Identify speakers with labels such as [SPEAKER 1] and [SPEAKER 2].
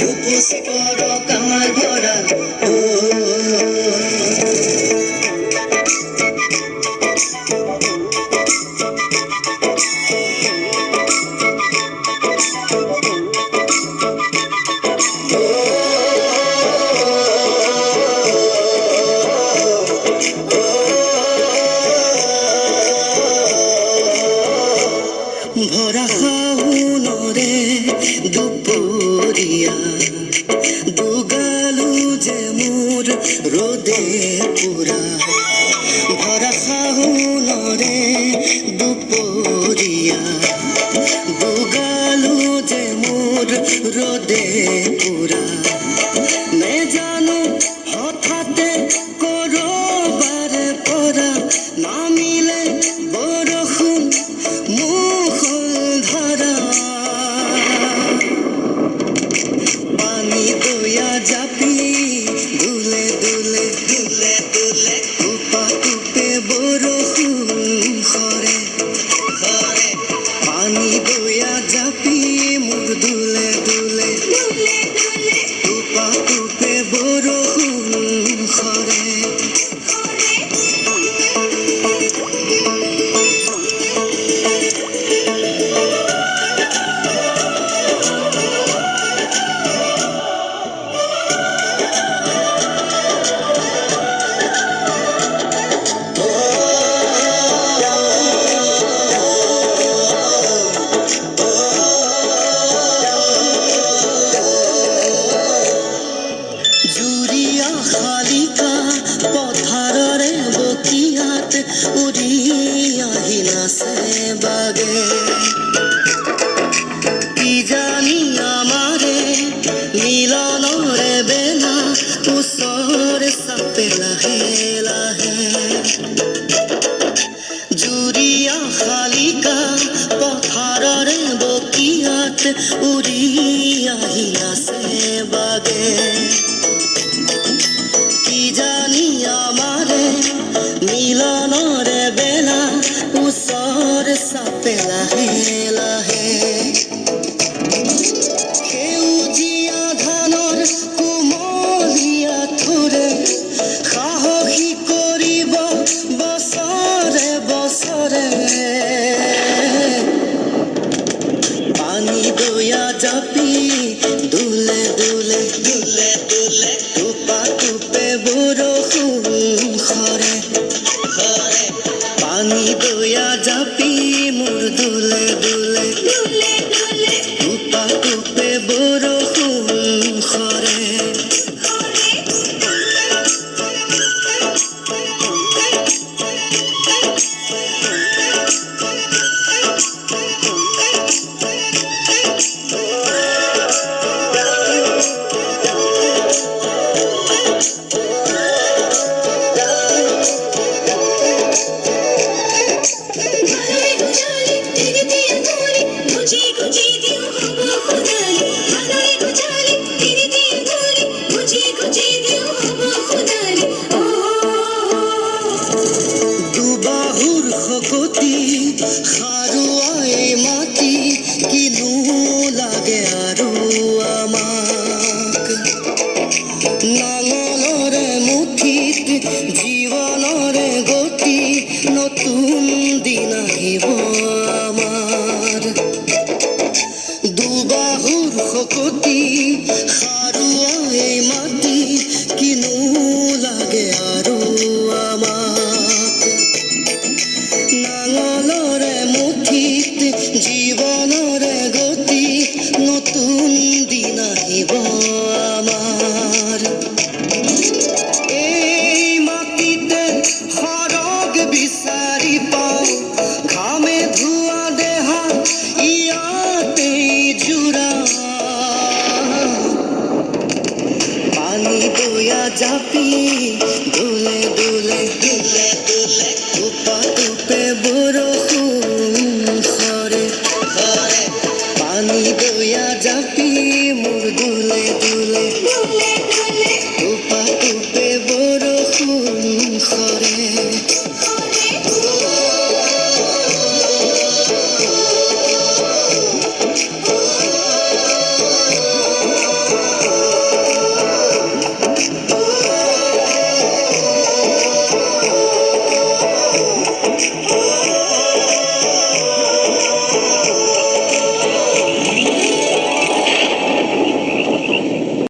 [SPEAKER 1] উপচে পৰক আমাৰ ভঁৰাল ভৰা শাওনৰে দুপৰীয়া দুগালো যে মোৰ ৰ'দে পুৰা ভৰা শাওনৰে দুপৰীয়া দুগালো যে মোৰ ৰ'দে পুৰা নেজানো হঠাতে কৰবাৰে পৰা নামিলে বৰষুণ মুষলধাৰা পানী দয়া জাপি দুলে দুলে দুলে দুলে টোপা টোপে বৰষুণ সৰে সৰে পানী দয়া জাপি মোৰ দুলে দুলে দুলে দুলে টোপা টোপে বৰষুণ সৰে জুৰিয়া শালিকা পথাৰৰে বকিয়াত উৰি আহি নাচে বাগে কি জানি আমাৰে মিলনৰে বেলা ওচৰ চাপে লাহে লাহে জুৰিয়া শালিকা পথাৰৰে বকিয়াত উৰি আহি নাচে বাগে কি জানি আমাৰে মিলনৰে বেলা ওচৰ চাপে লাহে লাহে সেউজীয়া ধানৰ কোমলীয়া থোৰে সাহসী কৰিব বছৰে বছৰে পানী দয়া জাপি দুলে দুলে দুলে দুলে টোপা টোপে বৰষুণ সৰে সৰে পানী দয়া জাপি মোৰ দুলে দুলে দুলে দুলে টোপা টোপে বৰষুণ সৰে দুবাহুৰ শকতি সাৰুৱাই মাটি কিনো লাগে আৰু আমাক নাঙলৰে মুঠিত জীৱনৰে গতি নতুন দিন আহিব আমাৰ দুবাহুৰ শকতি সাৰুৱাই মাটি কিনো লাগে আৰু আমাক নাঙলৰে মুঠিত জীৱনৰে গতি নতুন দিন আহিব আমাৰ এই মাটিতে সৰগ বিচাৰি পাওঁ ঘামে ধোৱা দেহা ইয়াতেই জোৰা পানী দয়া জাপি দুলে দুলে দুলে দুলে টোপা টোপে বৰষুণ